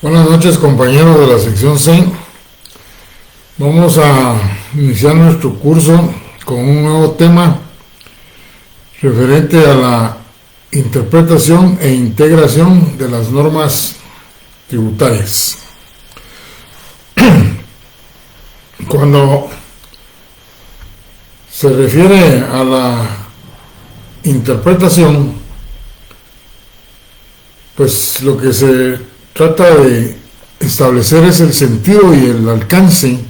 Buenas noches, compañeros de la sección C. Vamos a iniciar nuestro curso con un nuevo tema referente a la interpretación e integración de las normas tributarias. Cuando se refiere a la interpretación, pues lo que se trata de establecer es el sentido y el alcance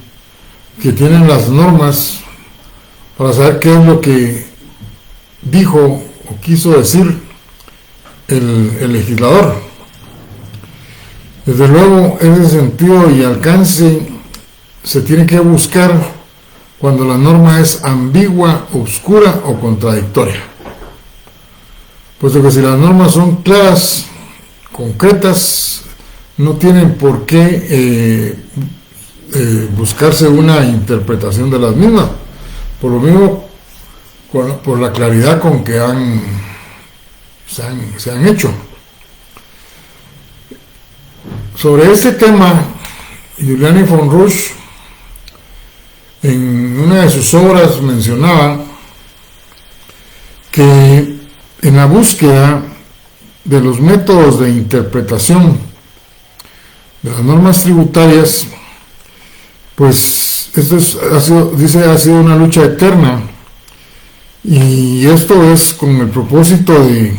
que tienen las normas para saber qué es lo que dijo o quiso decir el legislador. Desde luego, ese sentido y alcance se tiene que buscar cuando la norma es ambigua, obscura o contradictoria. Puesto que si las normas son claras, concretas, no tienen por qué buscarse una interpretación de las mismas, por lo mismo por la claridad con que se han hecho. Sobre este tema, Giuliani von Rusch en una de sus obras mencionaba que en la búsqueda de los métodos de interpretación de las normas tributarias, pues esto ha sido una lucha eterna, y esto es con el propósito de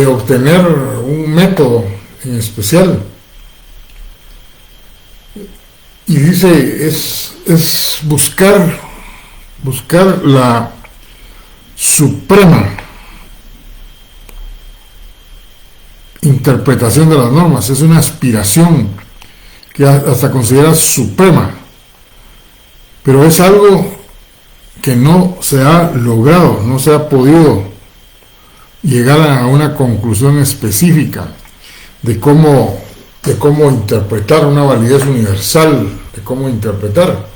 obtener un método en especial. Y dice, es buscar la suprema interpretación de las normas. Es una aspiración que hasta considera suprema, pero es algo que no se ha logrado, no se ha podido llegar a una conclusión específica de cómo interpretar una validez universal, de cómo interpretar,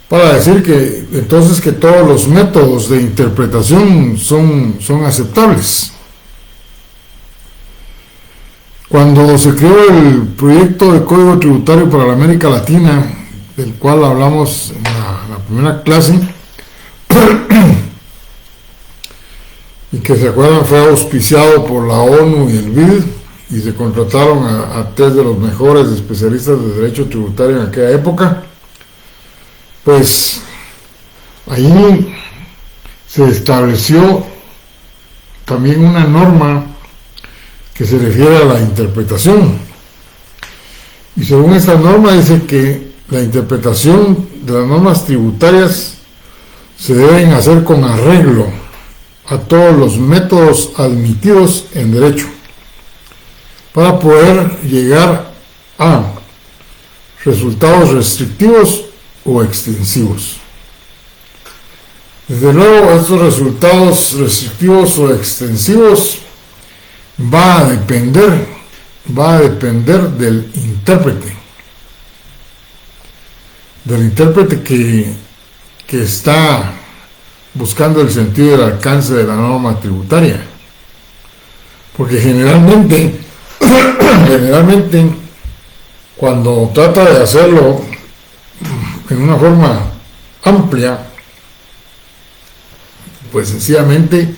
para decir que entonces que todos los métodos de interpretación son aceptables. Cuando se creó el proyecto de Código Tributario para la América Latina, del cual hablamos en la primera clase, y que se acuerdan fue auspiciado por la ONU y el BID, y se contrataron a tres de los mejores especialistas de derecho tributario en aquella época, pues ahí se estableció también una norma que se refiere a la interpretación, y según esta norma dice que la interpretación de las normas tributarias se deben hacer con arreglo a todos los métodos admitidos en derecho para poder llegar a resultados restrictivos o extensivos. Desde luego, estos resultados restrictivos o extensivos va a depender del intérprete que está buscando el sentido y el alcance de la norma tributaria, porque generalmente cuando trata de hacerlo en una forma amplia, pues sencillamente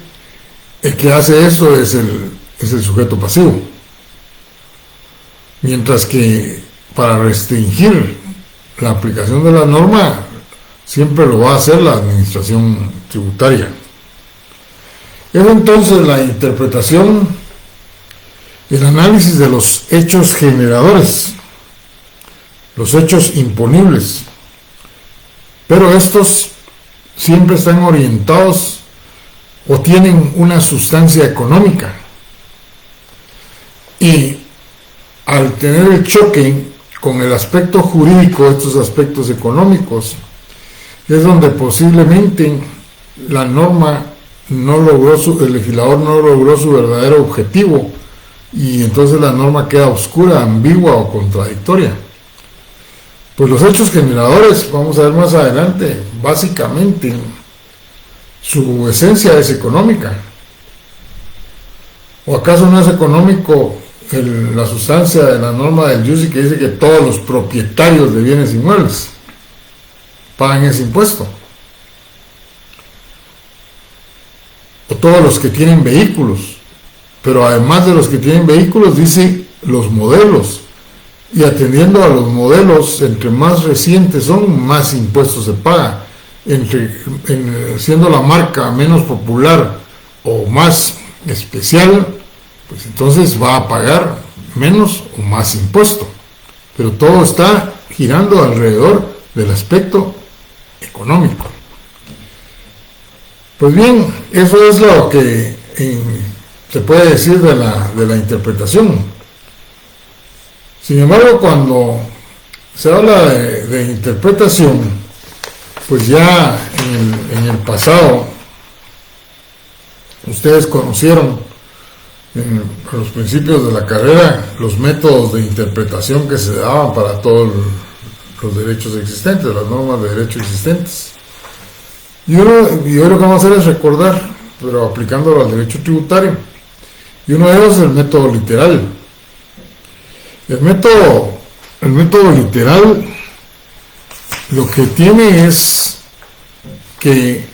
el que hace eso es el sujeto pasivo, mientras que para restringir la aplicación de la norma siempre lo va a hacer la administración tributaria. Es entonces la interpretación, el análisis de los hechos generadores, los hechos imponibles, pero estos siempre están orientados o tienen una sustancia económica, y al tener el choque con el aspecto jurídico de estos aspectos económicos, es donde posiblemente la norma el legislador no logró su verdadero objetivo, y entonces la norma queda oscura, ambigua o contradictoria. Pues los hechos generadores, vamos a ver más adelante, básicamente su esencia es económica. ¿O acaso no es económico la sustancia de la norma del JUSI que dice que todos los propietarios de bienes inmuebles pagan ese impuesto, o todos los que tienen vehículos, pero además de los que tienen vehículos dice los modelos, y atendiendo a los modelos, entre más recientes son, más impuestos se paga. Siendo la marca menos popular o más especial, pues entonces va a pagar menos o más impuesto, pero todo está girando alrededor del aspecto económico. Pues bien, eso es lo que se puede decir de la interpretación. Sin embargo, cuando se habla de interpretación, pues ya en el pasado ustedes conocieron a los principios de la carrera los métodos de interpretación que se daban para todos los derechos existentes, las normas de derecho existentes. Y hoy lo que vamos a hacer es recordar, pero aplicándolo al derecho tributario. Y uno de ellos es el método literal. El método literal lo que tiene es que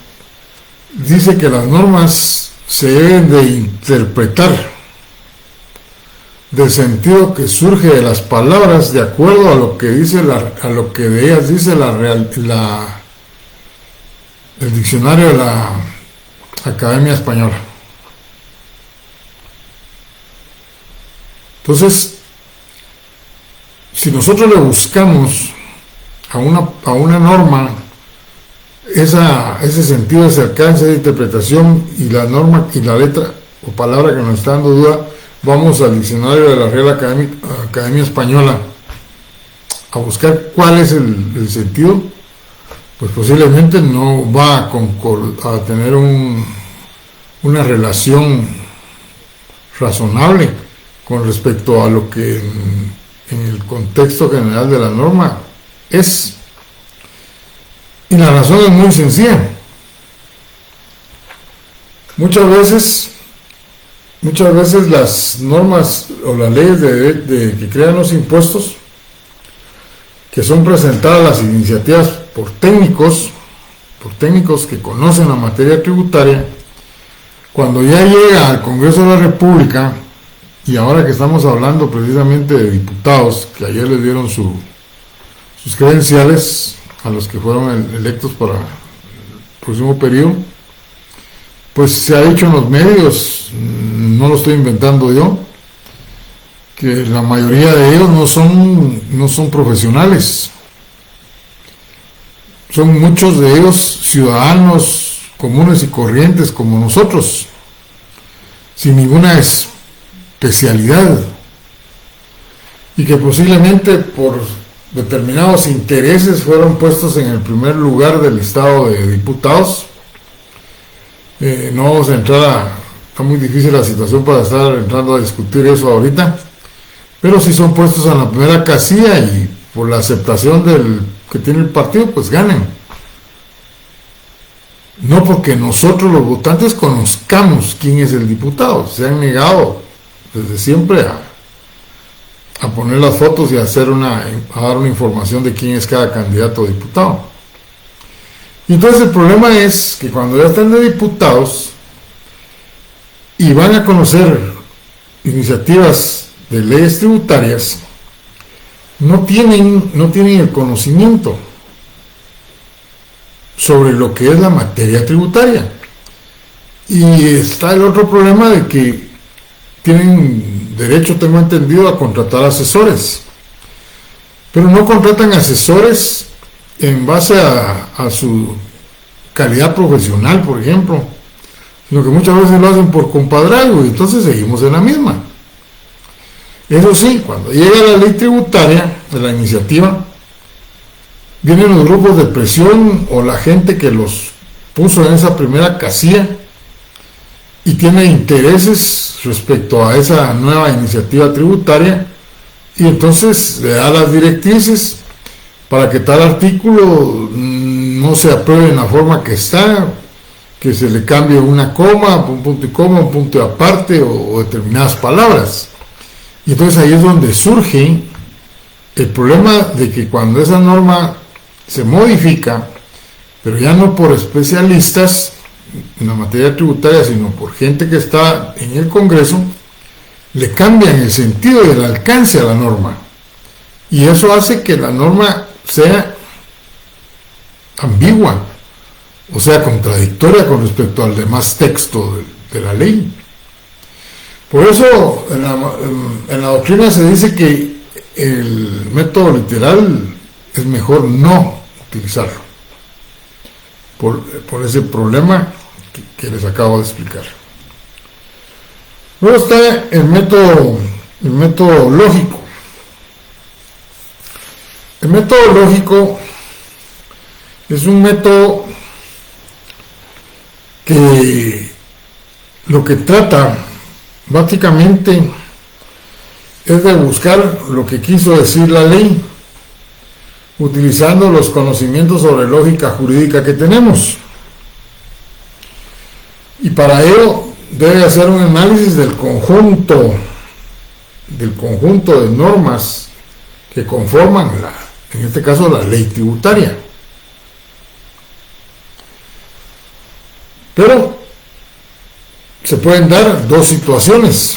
dice que las normas se deben de interpretar del sentido que surge de las palabras de acuerdo a lo que dice a lo que de ellas dice el diccionario de la Academia Española. Entonces, si nosotros le buscamos a una norma ese sentido, ese alcance de interpretación, y la norma y la letra o palabra que nos está dando duda, vamos al diccionario de la Real Academia Española a buscar cuál es el sentido, pues posiblemente no va a tener una relación razonable con respecto a lo que en el contexto general de la norma es. Y la razón es muy sencilla. Muchas veces las normas o las leyes que crean los impuestos, que son presentadas las iniciativas por técnicos que conocen la materia tributaria, cuando ya llega al Congreso de la República, y ahora que estamos hablando precisamente de diputados, que ayer les dieron sus credenciales a los que fueron electos para el próximo periodo, pues se ha dicho en los medios, no lo estoy inventando yo, que la mayoría de ellos no son profesionales, son muchos de ellos ciudadanos comunes y corrientes como nosotros, sin ninguna especialidad, y que posiblemente por determinados intereses fueron puestos en el primer lugar del listado de diputados. No vamos a entrar está muy difícil la situación para estar entrando a discutir eso ahorita, pero si son puestos en la primera casilla y por la aceptación que tiene el partido, pues ganen. No porque nosotros los votantes conozcamos quién es el diputado, se han negado desde siempre a poner las fotos y a dar una información de quién es cada candidato a diputado. Y entonces el problema es que cuando ya están de diputados y van a conocer iniciativas de leyes tributarias, no tienen el conocimiento sobre lo que es la materia tributaria. Y está el otro problema de que tienen derecho, tengo entendido, a contratar asesores, pero no contratan asesores en base a su calidad profesional, por ejemplo, sino que muchas veces lo hacen por compadrazgo, y entonces seguimos en la misma. Eso sí, cuando llega la ley tributaria de la iniciativa, vienen los grupos de presión o la gente que los puso en esa primera casilla y tiene intereses respecto a esa nueva iniciativa tributaria, y entonces le da las directrices para que tal artículo no se apruebe en la forma que está, que se le cambie una coma, un punto y coma, un punto y aparte, o determinadas palabras. Y entonces ahí es donde surge el problema de que cuando esa norma se modifica, pero ya no por especialistas en la materia tributaria, sino por gente que está en el Congreso, le cambian el sentido y el alcance a la norma. Y eso hace que la norma sea ambigua, o sea, contradictoria con respecto al demás texto de la ley. Por eso en la doctrina se dice que el método literal es mejor no utilizarlo, por ese problema que les acabo de explicar. Luego está el método lógico. El método lógico es un método que lo que trata básicamente es de buscar lo que quiso decir la ley, utilizando los conocimientos sobre lógica jurídica que tenemos. Y para ello debe hacer un análisis del conjunto de normas que conforman en este caso la ley tributaria. Pero se pueden dar dos situaciones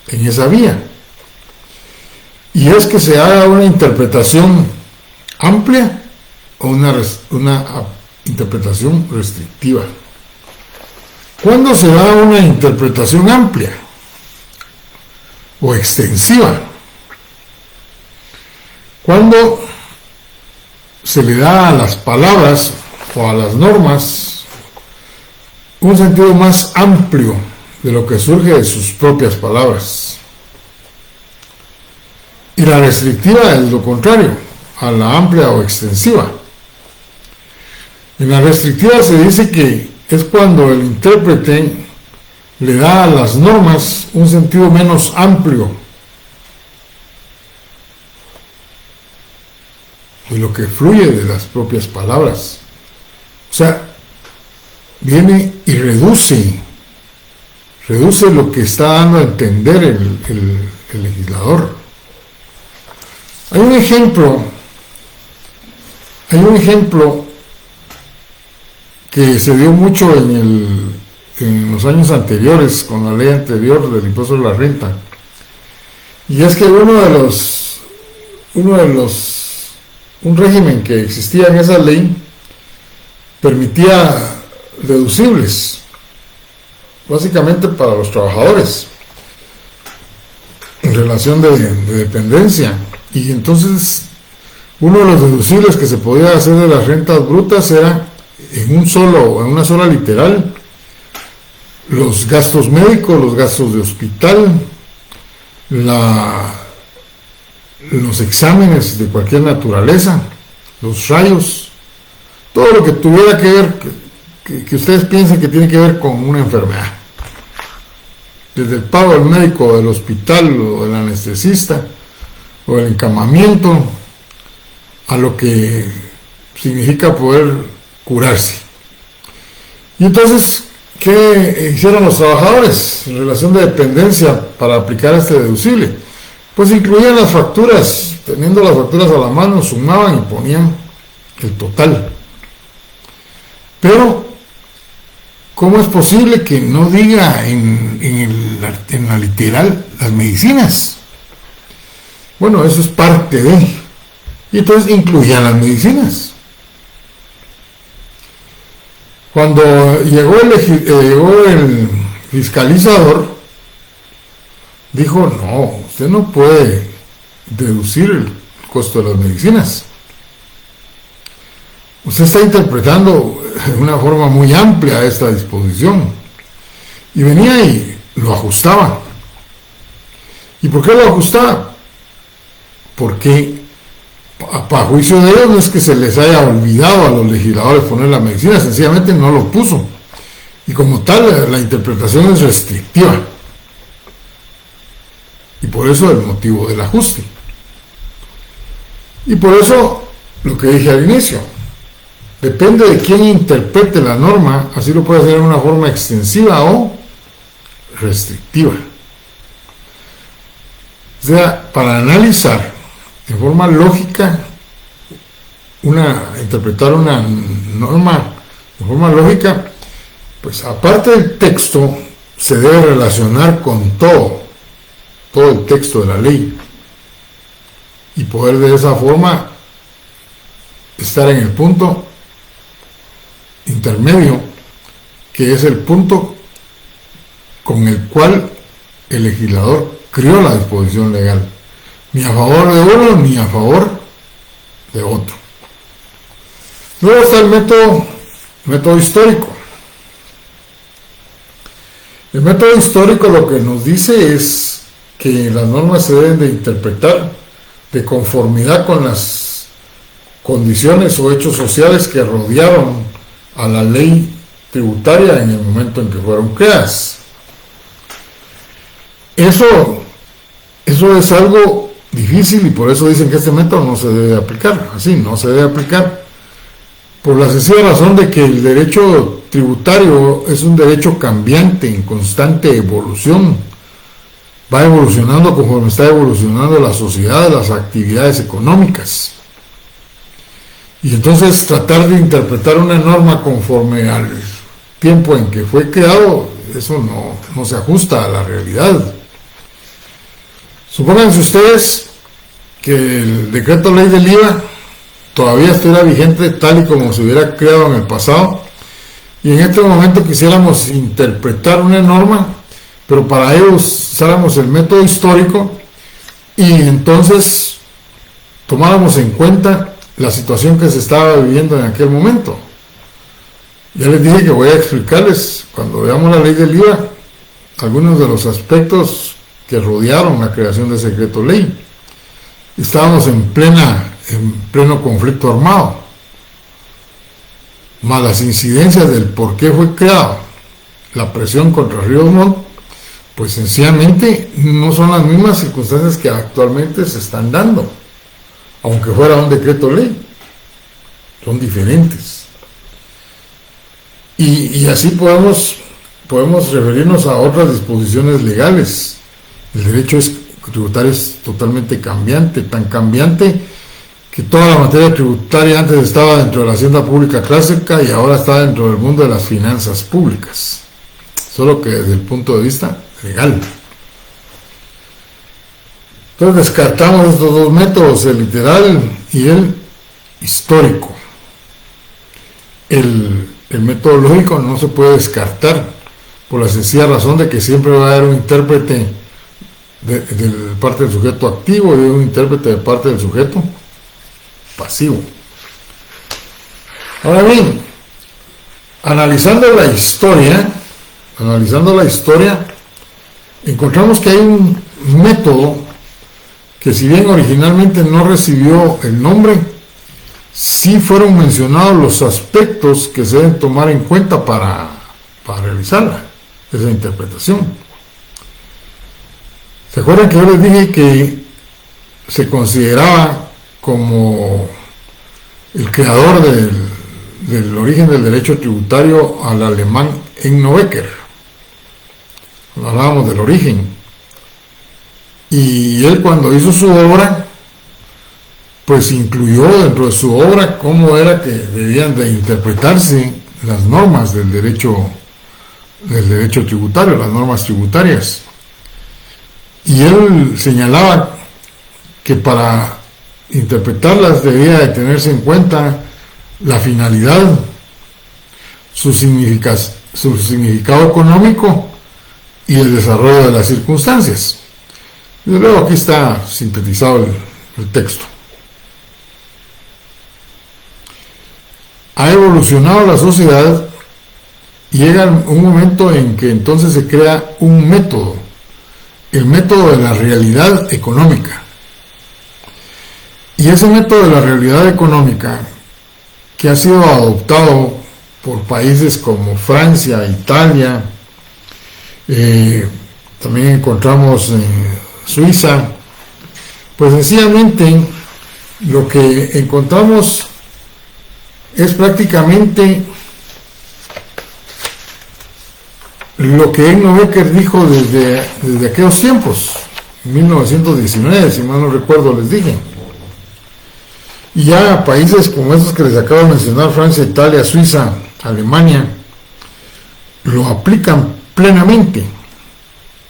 en esa vía, y es que se haga una interpretación amplia o una interpretación restrictiva. ¿Cuándo se da una interpretación amplia o extensiva? Cuando se le da a las palabras o a las normas un sentido más amplio de lo que surge de sus propias palabras. Y la restrictiva es lo contrario, a la amplia o extensiva. En la restrictiva se dice que es cuando el intérprete le da a las normas un sentido menos amplio de lo que fluye de las propias palabras. O sea, viene y reduce lo que está dando a entender el legislador. Hay un ejemplo que se dio mucho en los años anteriores, con la ley anterior del impuesto de la renta, y es que un régimen que existía en esa ley permitía deducibles, básicamente para los trabajadores, en relación de dependencia. Y entonces uno de los deducibles que se podía hacer de las rentas brutas era en una sola literal, los gastos médicos, los gastos de hospital, los exámenes de cualquier naturaleza, los rayos, todo lo que tuviera que ver, que ustedes piensen que tiene que ver con una enfermedad, desde el pago del médico, del hospital o del anestesista o el encamamiento, a lo que significa poder curarse. Y entonces, ¿qué hicieron los trabajadores en relación de dependencia para aplicar este deducible? Pues incluían las facturas, teniendo las facturas a la mano, sumaban y ponían el total. Pero ¿cómo es posible que no diga en la literal las medicinas? Bueno, eso es parte de, y entonces incluían las medicinas. Cuando llegó el fiscalizador, dijo: no, usted no puede deducir el costo de las medicinas. Usted está interpretando de una forma muy amplia esta disposición. Y venía y lo ajustaba. ¿Y por qué lo ajustaba? Porque para juicio de ellos no es que se les haya olvidado a los legisladores poner la medicina, sencillamente no lo puso. Y como tal, la interpretación es restrictiva. Y por eso el motivo del ajuste. Y por eso, lo que dije al inicio, depende de quién interprete la norma, así lo puede hacer de una forma extensiva o restrictiva. O sea, para analizar de forma lógica, interpretar una norma de forma lógica, pues aparte del texto, se debe relacionar con todo el texto de la ley, y poder de esa forma estar en el punto intermedio, que es el punto con el cual el legislador creó la disposición legal, ni a favor de uno ni a favor de otro. Luego está el método histórico. El método histórico lo que nos dice es que las normas se deben de interpretar de conformidad con las condiciones o hechos sociales que rodearon a la ley tributaria en el momento en que fueron creadas. Eso es algo difícil, y por eso dicen que este método no se debe aplicar. Así, no se debe aplicar, por la sencilla razón de que el derecho tributario es un derecho cambiante, en constante evolución. Va evolucionando conforme está evolucionando la sociedad, las actividades económicas. Y entonces tratar de interpretar una norma conforme al tiempo en que fue creado, eso no se ajusta a la realidad. Supónganse ustedes que el decreto ley del IVA todavía estuviera vigente tal y como se hubiera creado en el pasado, y en este momento quisiéramos interpretar una norma, pero para ello usáramos el método histórico y entonces tomáramos en cuenta la situación que se estaba viviendo en aquel momento. Ya les dije que voy a explicarles, cuando veamos la ley del IVA, algunos de los aspectos que rodearon la creación de ese decreto ley. Estábamos en pleno conflicto armado, más las incidencias del por qué fue creado, la presión contra Ríos Montt, pues sencillamente no son las mismas circunstancias que actualmente se están dando, aunque fuera un decreto ley, son diferentes. Y así podemos referirnos a otras disposiciones legales. El derecho tributario es totalmente cambiante, tan cambiante que toda la materia tributaria antes estaba dentro de la hacienda pública clásica y ahora está dentro del mundo de las finanzas públicas, solo que desde el punto de vista legal. Entonces descartamos estos dos métodos, el literal y el histórico. El metodológico no se puede descartar por la sencilla razón de que siempre va a haber un intérprete de parte del sujeto activo y un intérprete de parte del sujeto pasivo. Ahora bien, analizando la historia, encontramos que hay un método que, si bien originalmente no recibió el nombre, sí fueron mencionados los aspectos que se deben tomar en cuenta para realizar esa interpretación. ¿Se acuerdan que yo les dije que se consideraba como el creador del origen del derecho tributario al alemán Enno Becker? Hablábamos del origen. Y él, cuando hizo su obra, pues incluyó dentro de su obra cómo era que debían de interpretarse las normas del derecho tributario, las normas tributarias. Y él señalaba que para interpretarlas debía de tenerse en cuenta la finalidad, su significado económico y el desarrollo de las circunstancias. Y luego aquí está sintetizado el texto. Ha evolucionado la sociedad y llega un momento en que entonces se crea un método, el método de la realidad económica. Y ese método de la realidad económica, que ha sido adoptado por países como Francia, Italia, también encontramos Suiza, pues sencillamente lo que encontramos es prácticamente lo que Enno Becker dijo desde aquellos tiempos. en 1919, si mal no recuerdo, les dije. Y ya países como esos que les acabo de mencionar, Francia, Italia, Suiza, Alemania, lo aplican plenamente.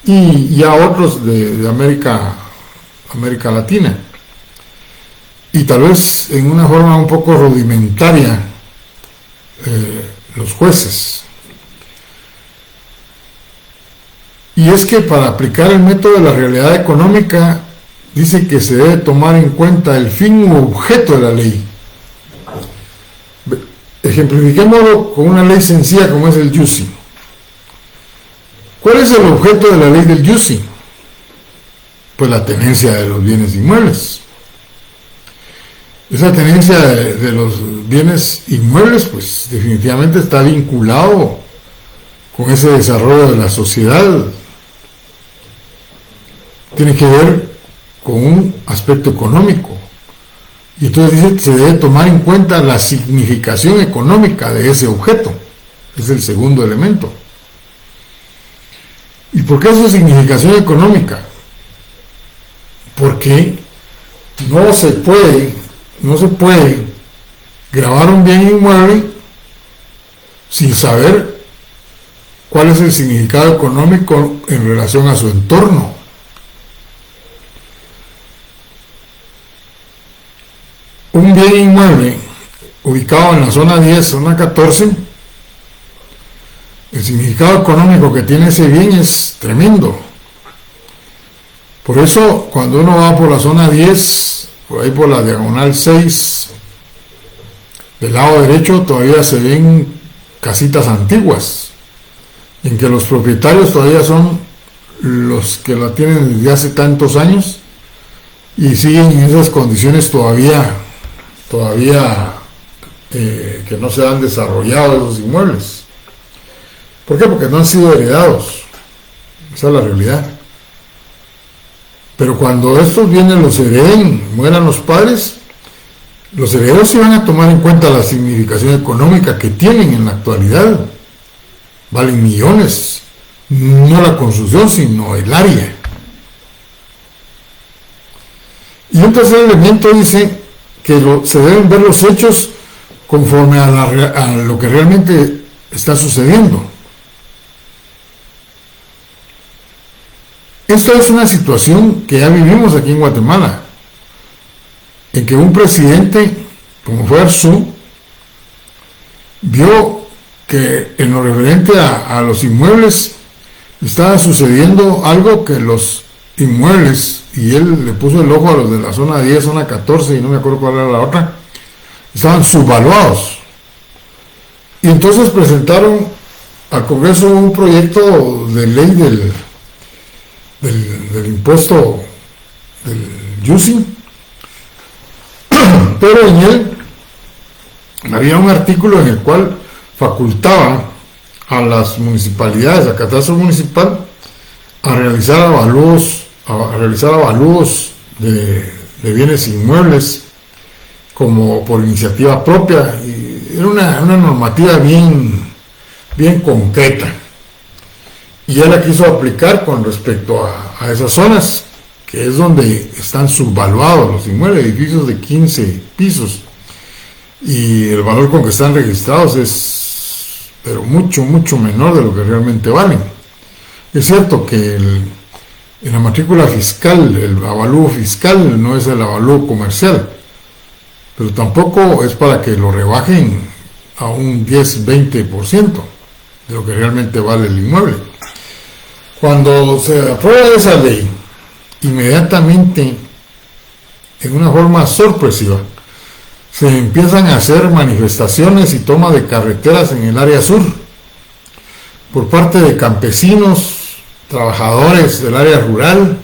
Y ya otros de América Latina. Y tal vez en una forma un poco rudimentaria, los jueces. Y es que para aplicar el método de la realidad económica, dice que se debe tomar en cuenta el fin u objeto de la ley. Ejemplifiquémoslo con una ley sencilla como es el JUSI. ¿Cuál es el objeto de la ley del JUSI? Pues la tenencia de los bienes inmuebles. Esa tenencia de los bienes inmuebles, pues definitivamente está vinculado con ese desarrollo de la sociedad. Tiene que ver con un aspecto económico. Y entonces dice que se debe tomar en cuenta la significación económica de ese objeto. Es el segundo elemento. ¿Y por qué su significación económica? Porque no se puede grabar un bien inmueble sin saber cuál es el significado económico en relación a su entorno. Un bien inmueble ubicado en la zona 10, zona 14, el significado económico que tiene ese bien es tremendo. Por eso, cuando uno va por la zona 10, por ahí por la diagonal 6, del lado derecho todavía se ven casitas antiguas, en que los propietarios todavía son los que la tienen desde hace tantos años y siguen en esas condiciones todavía que no se han desarrollado esos inmuebles. ¿Por qué? Porque no han sido heredados. Esa es la realidad. Pero cuando estos bienes los hereden, mueran los padres, los herederos sí van a tomar en cuenta la significación económica que tienen en la actualidad. Valen millones, no la construcción, sino el área. Y un tercer elemento dice que se deben ver los hechos conforme a lo que realmente está sucediendo. Esto es una situación que ya vivimos aquí en Guatemala, en que un presidente, como fue Arzú, vio que en lo referente a los inmuebles estaba sucediendo algo que los inmuebles, y él le puso el ojo a los de la zona 10, zona 14, y no me acuerdo cuál era la otra, estaban subvaluados. Y entonces presentaron al Congreso un proyecto de ley del impuesto del JUSI, pero en él había un artículo en el cual facultaba a las municipalidades, a catastro municipal, a realizar avalúos de bienes inmuebles como por iniciativa propia, y era una normativa bien concreta. Y él la quiso aplicar con respecto a esas zonas, que es donde están subvaluados los inmuebles, edificios de 15 pisos, y el valor con que están registrados es, pero mucho menor de lo que realmente valen. Es cierto que en la matrícula fiscal, el avalúo fiscal no es el avalúo comercial, pero tampoco es para que lo rebajen a un 10-20% de lo que realmente vale el inmueble. Cuando se aprueba esa ley, inmediatamente, en una forma sorpresiva, se empiezan a hacer manifestaciones y toma de carreteras en el área sur por parte de campesinos, trabajadores del área rural,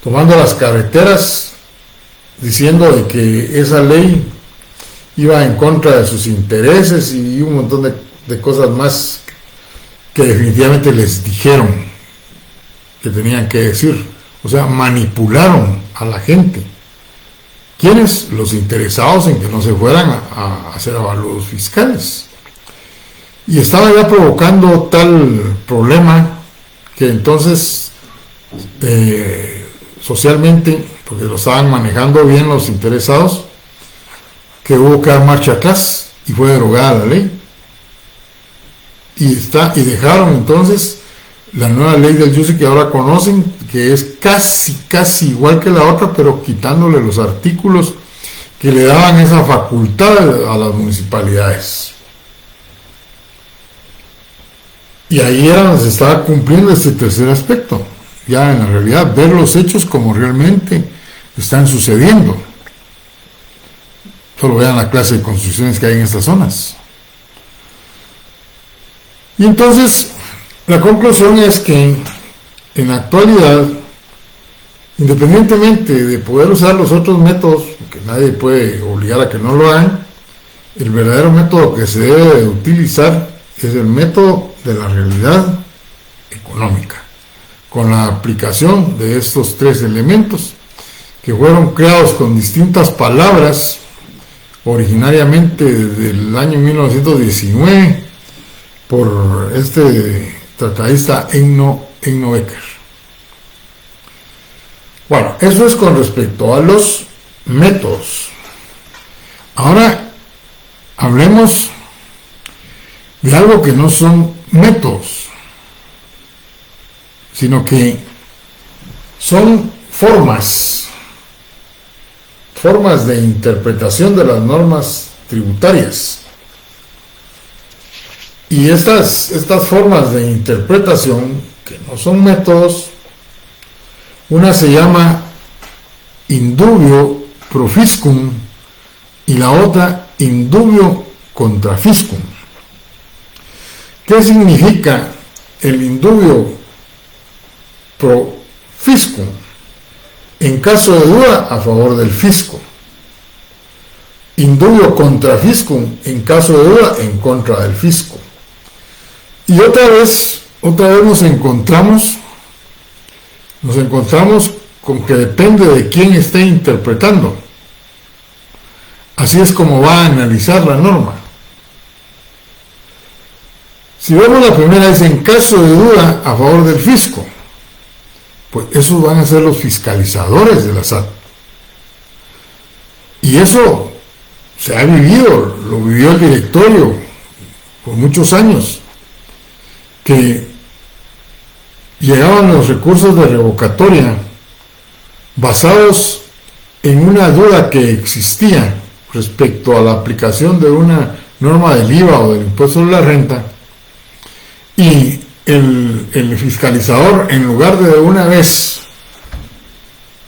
tomando las carreteras, diciendo de que esa ley iba en contra de sus intereses y un montón de cosas más que definitivamente les dijeron que tenían que decir. O sea, manipularon a la gente. ¿Quiénes? Los interesados en que no se fueran a hacer avalúos fiscales. Y estaba ya provocando tal problema que entonces socialmente, porque lo estaban manejando bien los interesados, que hubo que dar marcha atrás y fue derogada la ley. Y dejaron entonces la nueva ley del JUSI que ahora conocen, que es casi igual que la otra, pero quitándole los artículos que le daban esa facultad a las municipalidades. Y ahí era donde se estaba cumpliendo este tercer aspecto, ya en la realidad, ver los hechos como realmente están sucediendo. Solo vean la clase de construcciones que hay en estas zonas. Y entonces, la conclusión es que en la actualidad, independientemente de poder usar los otros métodos, que nadie puede obligar a que no lo hagan, el verdadero método que se debe de utilizar es el método de la realidad económica, con la aplicación de estos tres elementos que fueron creados con distintas palabras originariamente desde el año 1919 por este tratadista Eno Becker. Bueno, eso es con respecto a los métodos. Ahora hablemos de algo que no son métodos, sino que son formas de interpretación de las normas tributarias. Y estas formas de interpretación, que no son métodos, una se llama indubio pro fiscum y la otra indubio contra fiscum. ¿Qué significa el indubio pro fiscum? En caso de duda, a favor del fisco. Indubio contra fiscum, en caso de duda, en contra del fisco. Y otra vez nos encontramos con que depende de quién esté interpretando. Así es como va a analizar la norma. Si vemos la primera, es en caso de duda a favor del fisco. Pues esos van a ser los fiscalizadores de la SAT. Y eso se ha vivido, lo vivió el directorio por muchos años, que llegaban los recursos de revocatoria basados en una duda que existía respecto a la aplicación de una norma del IVA o del impuesto sobre la renta, y el fiscalizador, en lugar de una vez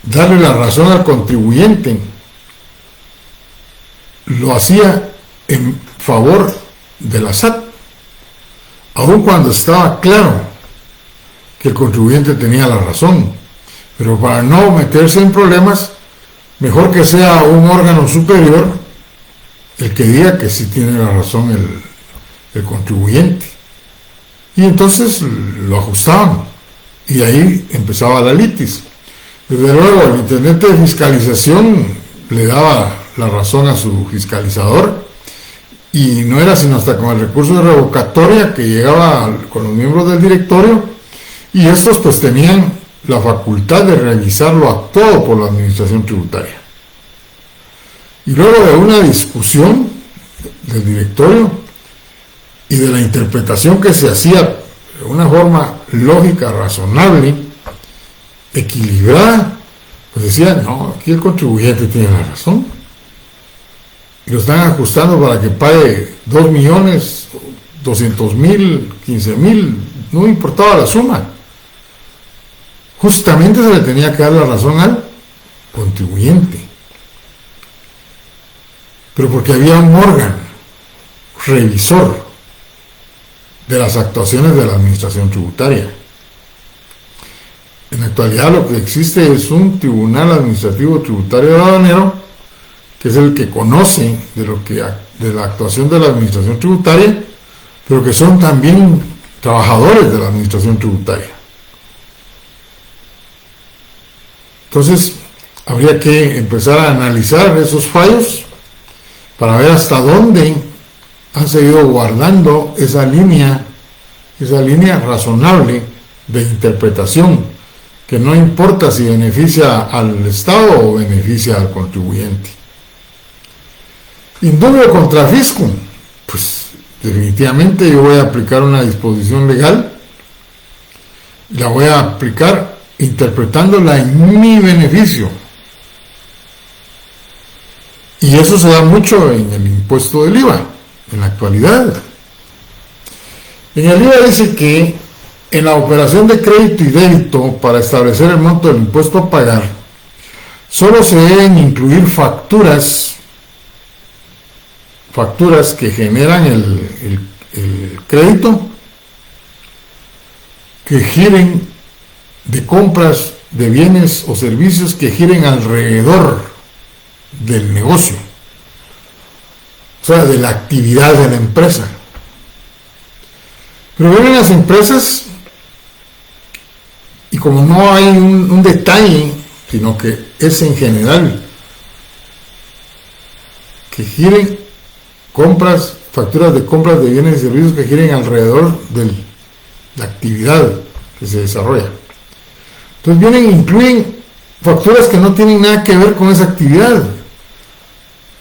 darle la razón al contribuyente, lo hacía en favor de la SAT, aun cuando estaba claro que el contribuyente tenía la razón. Pero para no meterse en problemas, mejor que sea un órgano superior el que diga que sí tiene la razón el contribuyente. Y entonces lo ajustaban y ahí empezaba la litis. Desde luego el intendente de fiscalización le daba la razón a su fiscalizador, y no era sino hasta con el recurso de revocatoria que llegaba con los miembros del directorio, y estos pues tenían la facultad de revisarlo a todo por la administración tributaria. Y luego de una discusión del directorio y de la interpretación que se hacía de una forma lógica, razonable, equilibrada, pues decían, no, aquí el contribuyente tiene la razón. Y lo están ajustando para que pague 2 millones, 200,000, 15,000, no importaba la suma. Justamente se le tenía que dar la razón al contribuyente. Pero porque había un órgano revisor de las actuaciones de la administración tributaria. En la actualidad lo que existe es un tribunal administrativo tributario aduanero, que es el que conoce de la actuación de la administración tributaria, pero que son también trabajadores de la administración tributaria. Entonces, habría que empezar a analizar esos fallos para ver hasta dónde han seguido guardando esa línea razonable de interpretación que no importa si beneficia al Estado o beneficia al contribuyente. Indubio contra fisco, pues definitivamente yo voy a aplicar una disposición legal, la voy a aplicar interpretándola en mi beneficio. Y eso se da mucho en el impuesto del IVA, en la actualidad. En el IVA dice que en la operación de crédito y débito para establecer el monto del impuesto a pagar, solo se deben incluir facturas que generan el crédito, que giren de compras de bienes o servicios que giren alrededor del negocio, o sea, de la actividad de la empresa. Pero vienen las empresas y como no hay un detalle, sino que es en general, que giren facturas de compras de bienes y servicios que giren alrededor de la actividad que se desarrolla. Entonces incluyen facturas que no tienen nada que ver con esa actividad.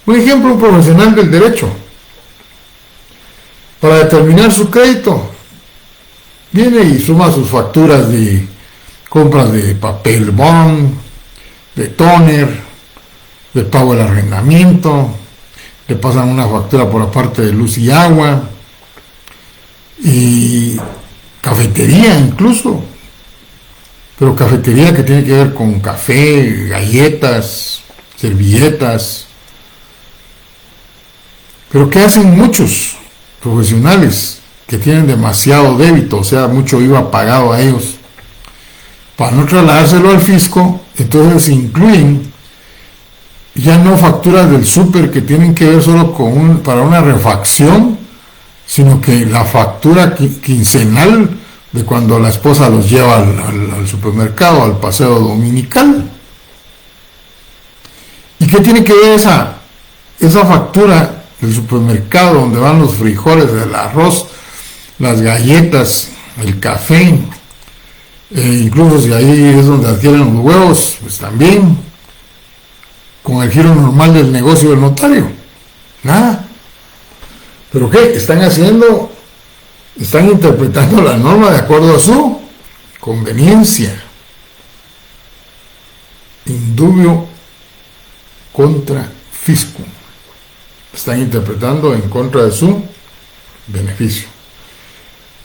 Un ejemplo, un profesional del derecho, para determinar su crédito, viene y suma sus facturas de compras de papel bond, de tóner, de pago del arrendamiento, le pasan una factura por la parte de luz y agua, y cafetería incluso, pero cafetería que tiene que ver con café, galletas, servilletas. Pero ¿qué hacen muchos profesionales que tienen demasiado débito, o sea, mucho IVA pagado a ellos? Para no trasladárselo al fisco, entonces incluyen ya no facturas del súper que tienen que ver solo para una refacción, sino que la factura quincenal de cuando la esposa los lleva al supermercado, al paseo dominical. ¿Y qué tiene que ver esa factura del supermercado donde van los frijoles, el arroz, las galletas, el café, incluso si ahí es donde adquieren los huevos, pues también, con el giro normal del negocio del notario? Nada. ¿Pero qué? Están interpretando la norma de acuerdo a su conveniencia. Indubio contra fisco. Están interpretando en contra de su beneficio.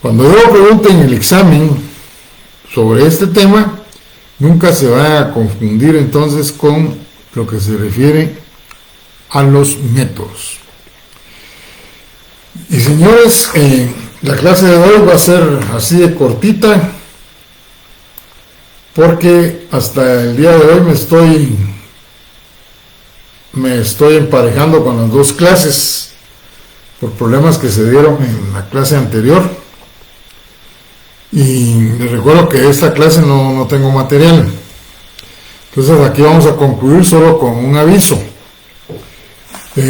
Cuando yo pregunte en el examen sobre este tema, nunca se va a confundir entonces con lo que se refiere a los métodos. Y señores, la clase de hoy va a ser así de cortita, porque hasta el día de hoy me estoy emparejando con las dos clases por problemas que se dieron en la clase anterior, y les recuerdo que esta clase no tengo material. Entonces aquí vamos a concluir solo con un aviso.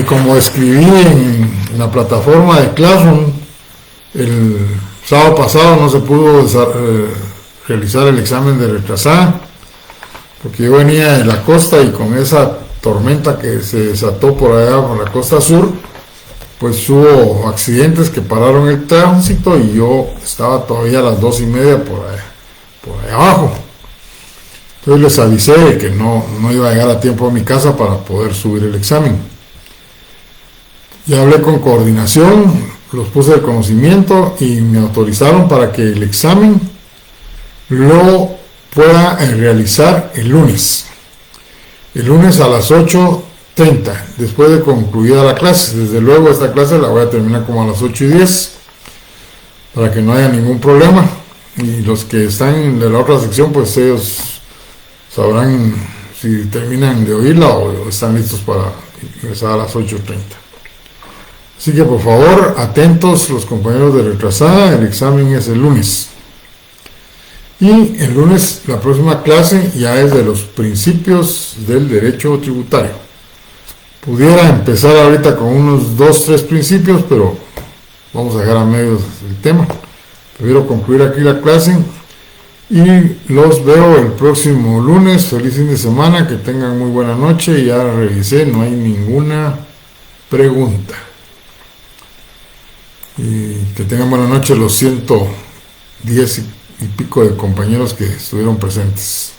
Como escribí en la plataforma de Classroom, el sábado pasado no se pudo realizar el examen de retrasada, porque yo venía de la costa y con esa tormenta que se desató por allá, por la costa sur, pues hubo accidentes que pararon el tránsito y yo estaba todavía a las 2:30 por allá abajo. Entonces les avisé de que no iba a llegar a tiempo a mi casa para poder subir el examen. Ya hablé con coordinación, los puse de conocimiento y me autorizaron para que el examen lo pueda realizar el lunes a las 8:30, después de concluida la clase. Desde luego esta clase la voy a terminar como a las 8:10, para que no haya ningún problema, y los que están de la otra sección, pues ellos sabrán si terminan de oírla o están listos para ingresar a las 8:30. Así que por favor, atentos los compañeros de retrasada, el examen es el lunes. Y el lunes la próxima clase ya es de los principios del derecho tributario. Pudiera empezar ahorita con unos 2-3 principios, pero vamos a dejar a medios el tema. Prefiero concluir aquí la clase y los veo el próximo lunes. Feliz fin de semana, que tengan muy buena noche. Ya revisé, no hay ninguna pregunta. Y que tengan buena noche los 110 y pico de compañeros que estuvieron presentes.